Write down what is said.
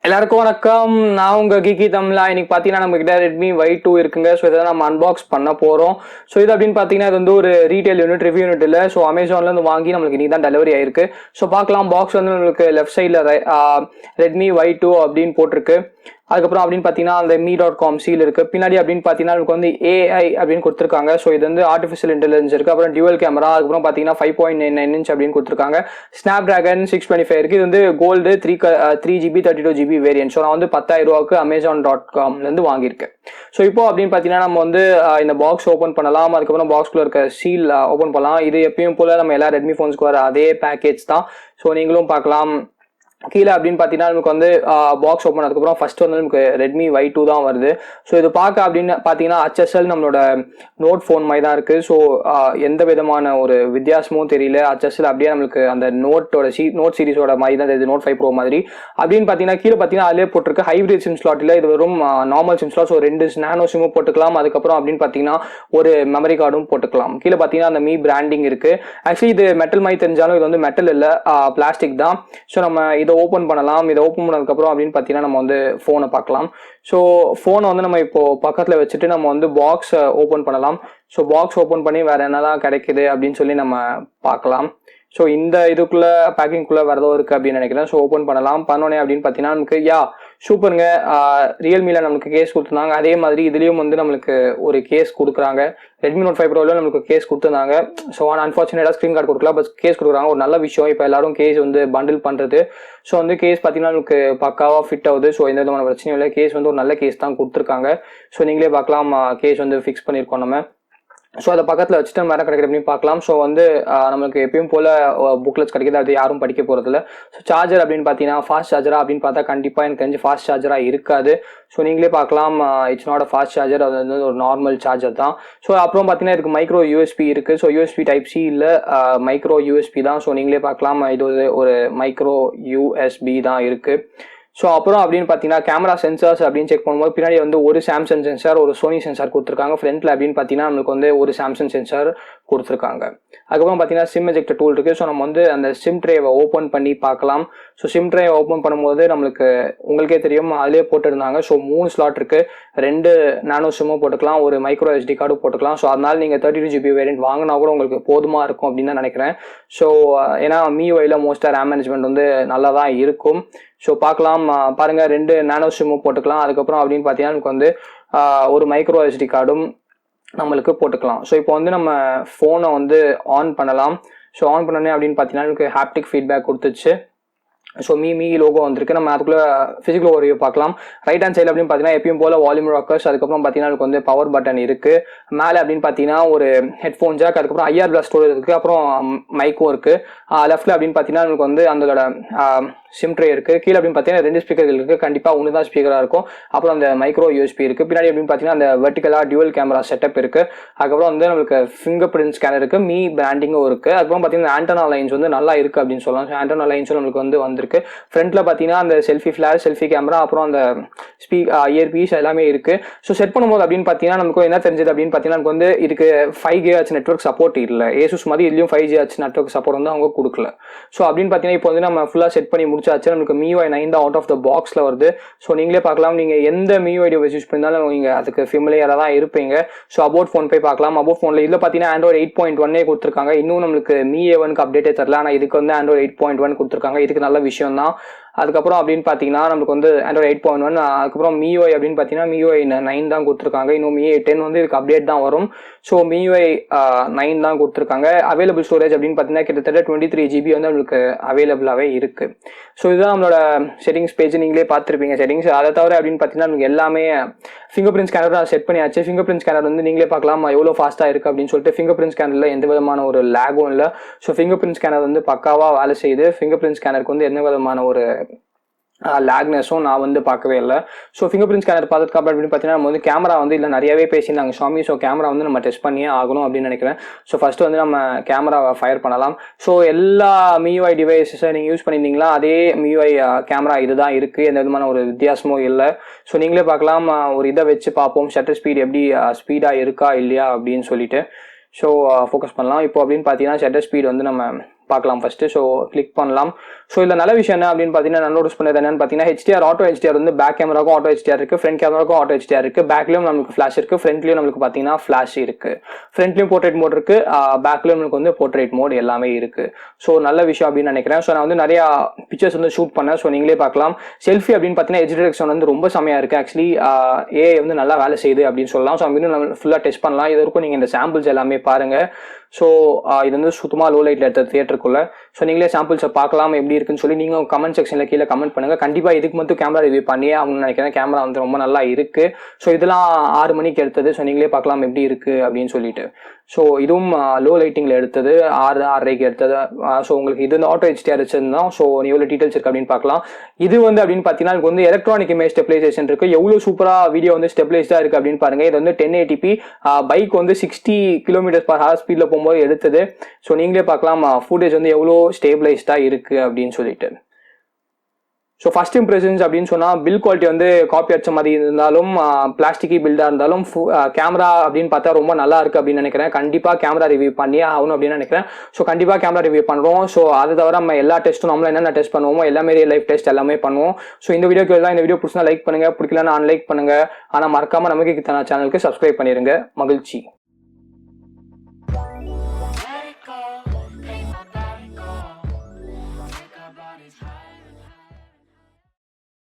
எல்லாருக்கும் வணக்கம். நான் உங்க Geekytamizha. இன்னைக்கு பாத்தீங்கன்னா நம்ம கிட்ட Redmi Y2 இருக்குங்க. ஸோ இதை நம்ம அன்பாக்ஸ் பண்ண போறோம். ஸோ இது அப்படின்னு பாத்தீங்கன்னா இது வந்து ஒரு ரீட்டைல் யூனிட், ரிவ்யூ யூனிட் இல்லை. ஸோ அமேசான்ல இருந்து வாங்கி நம்மளுக்கு இன்னைக்கு தான் டெலிவரி ஆயிருக்கு. ஸோ பார்க்கலாம். பாக்ஸ் வந்து நம்மளுக்கு லெஃப்ட் சைட்ல Redmi Y2 அப்படின்னு போட்டிருக்கு. அதுக்கப்புறம் அப்படின்னு பார்த்தீங்கன்னா அந்த me.com சீல் இருக்கு. பின்னாடி அப்படின்னு பார்த்தீங்கன்னா நமக்கு வந்து AI அப்படின்னு கொடுத்துருக்காங்க. ஸோ இது வந்து ஆர்டிஃபிஷியல் இன்டெலிஜென்ஸ் இருக்கு. அப்புறம் டியூவல் கேமரா, அதுக்கப்புறம் பார்த்தீங்கன்னா 5.99 இன்ச் அப்படின்னு கொடுத்துருக்காங்க. ஸ்னாப் டிராகன் 625 இருக்கு. இது வந்து gold 3GB 32GB variant. So நான் வந்து 10,000 ரூபாய்க்கு Amazon.comலேருந்து வாங்கியிருக்கேன். ஸோ இப்போ அப்படின்னு பார்த்தீங்கன்னா நம்ம வந்து இந்த பாக்ஸ் ஓப்பன் பண்ணலாம். அதுக்கப்புறம் பாக்ஸ்குள்ள இருக்க சீல் ஓப்பன் பண்ணலாம். இது எப்பயும் போல நம்ம எல்லா ரெட்மி ஃபோன்ஸ்க்கு வர அதே பேக்கேஜ் தான். ஸோ நீங்களும் பார்க்கலாம். கீழே அப்படின்னு பார்த்தீங்கன்னா நமக்கு வந்து பாக்ஸ் ஓப்பன் அதுக்கப்புறம் ஃபர்ஸ்ட் வந்து நமக்கு Redmi Y2 தான் வருது. ஸோ இது பார்க்க அப்படின்னு பார்த்தீங்கன்னா HSL நம்மளோட நோட் ஃபோன் மாதிரி தான் இருக்குது. ஸோ எந்த விதமான ஒரு வித்தியாசமும் தெரியல. HSL அப்படியே நம்மளுக்கு அந்த நோட் சீரிஸோட மாதிரி தான் தெரியுது, நோட் 5 Pro மாதிரி. அப்படின்னு பார்த்தீங்கன்னா கீழே பார்த்தீங்கன்னா அதிலே போட்டிருக்கு ஹைப்ரிட் சிம் ஸ்லாட் இல்லை, இது வெறும் நார்மல் சிம் ஸ்லாட். ஸோ 2 நானோ சிம்மும் போட்டுக்கலாம். அதுக்கப்புறம் அப்படின்னு பார்த்தீங்கன்னா ஒரு மெமரி கார்டும் போட்டுக்கலாம். கீழே பார்த்தீங்கன்னா அந்த மீ பிராண்டிங் இருக்குது. ஆக்சுவலி இது மெட்டல் மாதிரி தெரிஞ்சாலும் இது வந்து மெட்டல் இல்லை, பிளாஸ்டிக் தான். ஸோ நம்ம இதை ஓப்பன் பண்ணலாம். இதை ஓப்பன் பண்ணதுக்கப்புறம் அப்படின்னு பார்த்தீங்கன்னா நம்ம வந்து ஃபோனை பார்க்கலாம். ஸோ ஃபோனை வந்து நம்ம இப்போ பக்கத்தில் வச்சுட்டு நம்ம வந்து பாக்ஸை ஓப்பன் பண்ணலாம். ஸோ பாக்ஸ் ஓப்பன் பண்ணி வேற என்னதான் கிடைக்குது அப்படின்னு சொல்லி நம்ம பார்க்கலாம். ஸோ இந்த இதுக்குள்ள பேக்கிங்குள்ள வேற ஏதோ இருக்கு அப்படின்னு நினைக்கிறேன். ஸோ ஓப்பன் பண்ணலாம். பண்ணோன்னே அப்படின்னு பார்த்தீங்கன்னா நமக்கு சூப்பருங்க. ரியல்மில நமக்கு கேஸ் கொடுத்துருந்தாங்க. அதே மாதிரி இதுலயும் வந்து நம்மளுக்கு ஒரு கேஸ் கொடுக்குறாங்க. Redmi Note 5 Proல நமக்கு கேஸ் கொடுத்துருந்தாங்க. ஸோ அன்ஃபார்ச்சுனேட்டாக ஸ்க்ரீன் கார்டு கொடுக்கல, பட் கேஸ் கொடுக்குறாங்க. ஒரு நல்ல விஷயம். இப்போ எல்லாரும் கேஸ் வந்து பண்டில் பண்ணுறது. ஸோ வந்து கேஸ் பார்த்தீங்கன்னா நமக்கு பக்காவாக ஃபிட் ஆகுது. ஸோ எந்த விதமான பிரச்சனையும் இல்லை. கேஸ் வந்து ஒரு நல்ல கேஸ் தான் கொடுத்துருக்காங்க. ஸோ நீங்களே பார்க்கலாம், கேஸ் வந்து ஃபிக்ஸ் பண்ணியிருக்கோம் நம்ம. ஸோ அதை பக்கத்தில் வச்சுட்டு நம்ம வேறு கிடைக்கிற அப்படின்னு பார்க்கலாம். ஸோ வந்து நம்மளுக்கு எப்பயும் போல் புக்லெட்ஸ் கிடைக்கிது, அது யாரும் படிக்க போகிறதில்ல. ஸோ சார்ஜர் அப்படின்னு பார்த்தீங்கன்னா ஃபாஸ்ட் சார்ஜரா அப்படின்னு பார்த்தா கண்டிப்பாக எனக்கு தெரிஞ்சு ஃபாஸ்ட் சார்ஜராக இருக்காது. ஸோ நீங்களே பார்க்கலாம், it's not a fast charger, அது வந்து ஒரு நார்மல் சார்ஜர் தான். ஸோ அப்புறம் பார்த்தீங்கன்னா இதுக்கு மைக்ரோ யூஎஸ்பி இருக்குது. ஸோ யூஎஸ்பி டைப் சி இல்லை, மைக்ரோ யூஎஸ்பி தான். ஸோ நீங்களே பார்க்கலாம், இது ஒரு மைக்ரோ யூஎஸ்பி தான் இருக்குது. ஸோ அப்புறம் அப்படின்னு பார்த்தீங்கன்னா கேமரா சென்சார்ஸ் அப்படின்னு செக் பண்ணும்போது பின்னாடி வந்து ஒரு சாம்சங் சென்சார், ஒரு சோனி சென்சார் கொடுத்துருக்காங்க. ஃப்ரண்ட்ல அப்படின்னு பார்த்தீங்கன்னா நம்மளுக்கு வந்து ஒரு சாம்சங் சென்சார் கொடுத்துருக்காங்க. அதுக்கப்புறம் பார்த்தீங்கன்னா சிம் எஜெக்டர் டூல் இருக்குது. ஸோ நம்ம வந்து அந்த சிம் ட்ரேவை ஓப்பன் பண்ணி பார்க்கலாம். ஸோ சிம் ட்ரே ஓப்பன் பண்ணும்போது நம்மளுக்கு உங்களுக்கே தெரியும் அதிலே போட்டுருந்தாங்க. ஸோ 3 ஸ்லாட் இருக்குது. 2 நானோ சிம்மும் போட்டுக்கலாம், ஒரு மைக்ரோ SD கார்டும் போட்டுக்கலாம். ஸோ அதனால நீங்கள் 32GB வேரியன்ட் வாங்கினா கூட உங்களுக்கு போதுமா இருக்கும் அப்படின்னு தான் நினைக்கிறேன். ஸோ ஏன்னா MIUIல மோஸ்ட்டாக ரேம் மேனேஜ்மெண்ட் வந்து நல்லா தான் இருக்கும். ஸோ பார்க்கலாம், பாருங்க 2 நானோ சிம்மும் போட்டுக்கலாம். அதுக்கப்புறம் அப்படின்னு பார்த்தீங்கன்னா நமக்கு வந்து ஒரு மைக்ரோ SD கார்டும் நம்மளுக்கு போட்டுக்கலாம். ஸோ இப்போ வந்து நம்ம ஃபோனை வந்து ஆன் பண்ணலாம். ஸோ ஆன் பண்ணோன்னே அப்படின்னு பார்த்தீங்கன்னா எனக்கு ஹாப்டிக் ஃபீட்பேக் கொடுத்துச்சு. ஸோ மீ லோகோ வந்திருக்கு. நம்ம அதுக்குள்ள ஃபிசிக்கல் ஓவர்வியூ பார்க்கலாம். ரைட் ஹேண்ட் சைடில் அப்படின்னு பார்த்தீங்கன்னா எப்பயும் போல வால்யூம் ராக்கர்ஸ், அதுக்கப்புறம் பார்த்தீங்கன்னா அதுக்கு வந்து பவர் பட்டன் இருக்கு. மேலே அப்படின்னு பார்த்தீங்கன்னா ஒரு ஹெட்ஃபோன் ஜாக், அதுக்கப்புறம் IR பிளாஸ்ட் ஸ்டோரேஜ் இருக்கு, அப்புறம் மைக்கும் இருக்கு. லெஃப்ட்ல அப்படின்னு பார்த்தீங்கன்னா நமக்கு வந்து அதோட சிம் ட்ரே இருக்கு. கீழே அப்படின்னு பார்த்தீங்கன்னா 2 ஸ்பீக்கர்கள் இருக்கு. கண்டிப்பாக ஒன்று தான் ஸ்பீக்கராக இருக்கும். அப்புறம் அந்த மைக்ரோ யூஎஸ்பி இருக்கு. பின்னாடி அப்படின்னு பார்த்தீங்கன்னா அந்த வெர்டிகலாக டியூவல் கேமரா செட்டப் இருக்கு. அதுக்கப்புறம் வந்து நம்மளுக்கு ஃபிங்கர் பிரிண்ட் ஸ்கேனர் இருக்கு, மீ பிராண்டிங்கும் இருக்கு. அதுக்கப்புறம் பார்த்தீங்கன்னா ஆண்டனா லைன்ஸ் வந்து நல்லா இருக்கு அப்படின்னு சொல்லலாம். ஸோ ஆண்டனா லைன்ஸும் நம்மளுக்கு வந்து வந்திருக்கு. ஃப்ரண்ட்ல பார்த்தீங்கன்னா அந்த செல்ஃபி ஃபிளாஷ், செல்ஃபி கேமரா, அப்புறம் அந்த இயர்பீஸ் எல்லாமே இருக்கு. ஸோ செட் பண்ணும்போது அப்படின்னு பார்த்தீங்கன்னா நமக்கு என்ன தெரிஞ்சது அப்படின்னு பார்த்தீங்கன்னா நமக்கு வந்து இதுக்கு 5GHz நெட்வொர்க் சப்போர்ட் இல்லை. ஏசூஸ் மாதிரி இதுலயும் 5GHz நெட்வொர்க் சப்போர்ட் வந்து அவங்க கொடுக்கல. ஸோ அப்படின்னு பார்த்தீங்கன்னா இப்போ வந்து நம்ம ஃபுல்லாக செட் பண்ணி முடிச்சாச்சு. நமக்கு MIUI 9 தான் அவுட் ஆஃப் த பாக்ஸ்ல வருது. ஸோ நீங்களே பார்க்கலாம், நீங்க எந்த MIUI டிவைஸ் யூஸ் பண்ணாலும் நீங்க அதுக்கு ஃபெமிலியரா தான் இருப்பீங்க. ஸோ அபவுட் ஃபோன் போய் பார்க்கலாம். அபவுட் ஃபோன்ல இதுல பார்த்தீங்கன்னா Android 8.1 கொடுத்துருக்காங்க. இன்னும் நம்மளுக்கு MIUI-க்கு அப்டேட்டே தரல, ஆனால் இதுக்கு வந்து Android 8.1 கொடுத்துருக்காங்க. இதுக்கு நல்ல விஷயம் தான். அதுக்கப்புறம் அப்படின்னு பார்த்தீங்கன்னா நமக்கு வந்து Android 8.1, அதுக்கப்புறம் MIUI அப்படின்னு பார்த்தீங்கன்னா MIUI 9 தான் கொடுத்துருக்காங்க. இன்னும் MIUI 10 வந்து இதுக்கு அப்டேட் தான் வரும். ஸோ MIUI 9 தான் கொடுத்துருக்காங்க. அவைலபிள் ஸ்டோரேஜ் அப்படின்னு பார்த்தீங்கன்னா கிட்டத்தட்ட 23GB வந்து நம்மளுக்கு அவைலபிளாகவே இருக்கு. ஸோ இதுதான் நம்மளோட செட்டிங்ஸ் பேஜ். நீங்களே பார்த்துருப்பீங்க செட்டிங்ஸ். அதை தவிர அப்படின்னு பார்த்தீங்கன்னா நமக்கு எல்லாமே ஃபிங்கர் பிரிண்ட் ஸ்கேனர் தான் செட் பண்ணியாச்சு. ஃபிங்கர் பிரிண்ட் ஸ்கேனர் வந்து நீங்களே பார்க்கலாம் எவ்வளோ ஃபாஸ்ட்டாக இருக்குது அப்படின்னு சொல்லிட்டு. ஃபிங்கர் பிரிண்ட் ஸ்கேனரில் எந்த விதமான ஒரு லேகும் இல்லை. ஸோ ஃபிங்கர் பிரிண்ட் ஸ்கேனர் வந்து பக்காவாக வேலை செய்யுது. ஃபிங்கர் பிரிண்ட் ஸ்கேனருக்கு வந்து எந்த விதமான ஒரு லேக்னஸும் நான் வந்து பார்க்கவே இல்லை. ஸோ ஃபிங்கர் பிரிண்ட் ஸ்கேனர் பார்த்துட்டு அப்படின்னு பார்த்தீங்கன்னா நம்ம வந்து கேமரா வந்து இல்லை நிறையவே பேசியிருந்தாங்க ஷாமி. ஸோ கேமரா வந்து நம்ம டெஸ்ட் பண்ணியே ஆகணும் அப்படின்னு நினைக்கிறேன். ஸோ ஃபர்ஸ்ட் வந்து நம்ம கேமராவை ஃபயர் பண்ணலாம். ஸோ எல்லா MIUI டிவைஸஸை நீங்கள் யூஸ் பண்ணியிருந்தீங்களா அதே MIUI கேமரா இதுதான் இருக்குது, எந்த விதமான ஒரு வித்தியாசமும் இல்லை. ஸோ நீங்களே பார்க்கலாம், ஒரு இதை வச்சு பார்ப்போம் ஷட்டர் ஸ்பீட் எப்படி ஸ்பீடாக இருக்கா இல்லையா அப்படின்னு சொல்லிட்டு. ஸோ ஃபோக்கஸ் பண்ணலாம். இப்போ அப்படின்னு பார்த்தீங்கன்னா ஷட்டர் ஸ்பீட் வந்து நம்ம பார்க்கலாம் ஃபர்ஸ்ட். ஸோ கிளிக் பண்ணலாம். ஸோ இதில் நல்ல விஷயம் என்ன அப்படின்னு பார்த்தீங்கன்னா நான் நோட்டீஸ் பண்ணது என்னன்னு பார்த்தீங்கன்னா ஹெச்டிஆர் ஆட்டோ ஹெச்டிஆர் வந்து பேக் கேமராக்கும் ஆட்டோ ஹெச்டிஆர் இருக்கு, ஃப்ரண்ட் கேமராக்கும் ஆட்டோ ஹெச்டிஆர் இருக்கு, பேக்லயும் நமக்கு ஃபிளாஷ் இருக்கு, ஃப்ரண்ட்லயும் நமக்கு பார்த்தீங்கன்னா ஃபிளாஷ் இருக்கு, ஃப்ரண்ட்லயும் போர்ட்ரேட் மோட் இருக்கு, பேக்லயும் நமக்கு வந்து போர்ட்ரேட் மோட் எல்லாமே இருக்கு. ஸோ நல்ல விஷயம் அப்படின்னு நினைக்கிறேன். ஸோ நான் வந்து நிறைய பிக்சர்ஸ் வந்து ஷூட் பண்ணேன். ஸோ நீங்களே பார்க்கலாம். செல்ஃபி அப்படின்னு பார்த்தீங்கன்னா எட்ஜ் டிடெக்ஷன் வந்து ரொம்ப செமையா இருக்கு. ஆக்சுவலி ஏஐ வந்து நல்லா வேலை செய்யுது அப்படின்னு சொல்லலாம். ஸோ இன்னும் நம்ம ஃபுல்லாக டெஸ்ட் பண்ணலாம். இது வரைக்கும் நீங்கள் இந்த சாம்பிள்ஸ் எல்லாமே பாருங்க. ஸோ இது வந்து சுத்தமாக லோ லைட்டில் எடுத்த தியேட்டருக்குள்ள. ஸோ நீங்களே சாம்பிள்ஸை பார்க்கலாம் எப்படி இருக்குன்னு சொல்லி நீங்கள் கமெண்ட் செக்ஷனில் கீழே கமெண்ட் பண்ணுங்கள். கண்டிப்பாக இதுக்கு மட்டும் கேமரா ரிவ்யூ பண்ணியே அவங்க நினைக்கிறேன். கேமரா வந்து ரொம்ப நல்லா இருக்குது. ஸோ இதெல்லாம் 6 மணிக்கு எடுத்தது. ஸோ நீங்களே பார்க்கலாம் எப்படி இருக்குது அப்படின்னு சொல்லிட்டு. ஸோ இதுவும் லோ லைட்டிங்கில் எடுத்தது, 6:30க்கு எடுத்தது. ஸோ உங்களுக்கு இது வந்து ஆட்டோ ஹெச்டிஆர் வச்சிருந்தோம். ஸோ எவ்வளோ டீட்டெயில்ஸ் இருக்குது அப்படின்னு பார்க்கலாம். இது வந்து அப்படின்னு பார்த்தீங்கன்னா எனக்கு வந்து எலக்ட்ரானிக் இமேஜ் ஸ்டெபிலைசேஷன் இருக்குது. எவ்வளோ சூப்பராக வீடியோ வந்து ஸ்டெபிலைஸ்டாக இருக்குது அப்படின்னு பாருங்கள். இது வந்து 1080p பைக் வந்து 60 km/h ஸ்பீடில் போகும்போது எடுத்தது. ஸோ நீங்களே பார்க்கலாம் ஃபுட்டேஜ் வந்து எவ்வளோ ஸ்டேபிளைஸ்டாக இருக்குது அப்படின்னு சொல்லிட்டு. ஸோ ஃபர்ஸ்ட் இம்ப்ரெஷன்ஸ் அப்படின்னு சொன்னால் பில் குவாலிட்டி வந்து காப்பி அடிச்ச மாதிரி இருந்தாலும் பிளாஸ்டிக்கி பில்டாக இருந்தாலும் கேமரா அப்படின்னு பார்த்தா ரொம்ப நல்லா இருக்குது அப்படின்னு நினைக்கிறேன். கண்டிப்பாக கேமரா ரிவ்யூ பண்ணியே ஆகணும் அப்படின்னு நினைக்கிறேன். ஸோ கண்டிப்பாக கேமரா ரிவ்யூ பண்ணுறோம். ஸோ அதை தவிர நம்ம எல்லா டெஸ்ட்டும் நம்மள என்னென்ன டெஸ்ட் பண்ணுவோமோ எல்லாமே ரியல் லைஃப் டெஸ்ட் எல்லாமே பண்ணுவோம். ஸோ இந்த வீடியோக்கு எல்லாம் இந்த வீடியோ பிடிச்சா லைக் பண்ணுங்க, பிடிக்கலன்னா அன்லைக் பண்ணுங்க. ஆனால் மறக்காம நமக்கு சேனலுக்கு சப்ஸ்கிரைப் பண்ணிருங்க. மகிழ்ச்சி.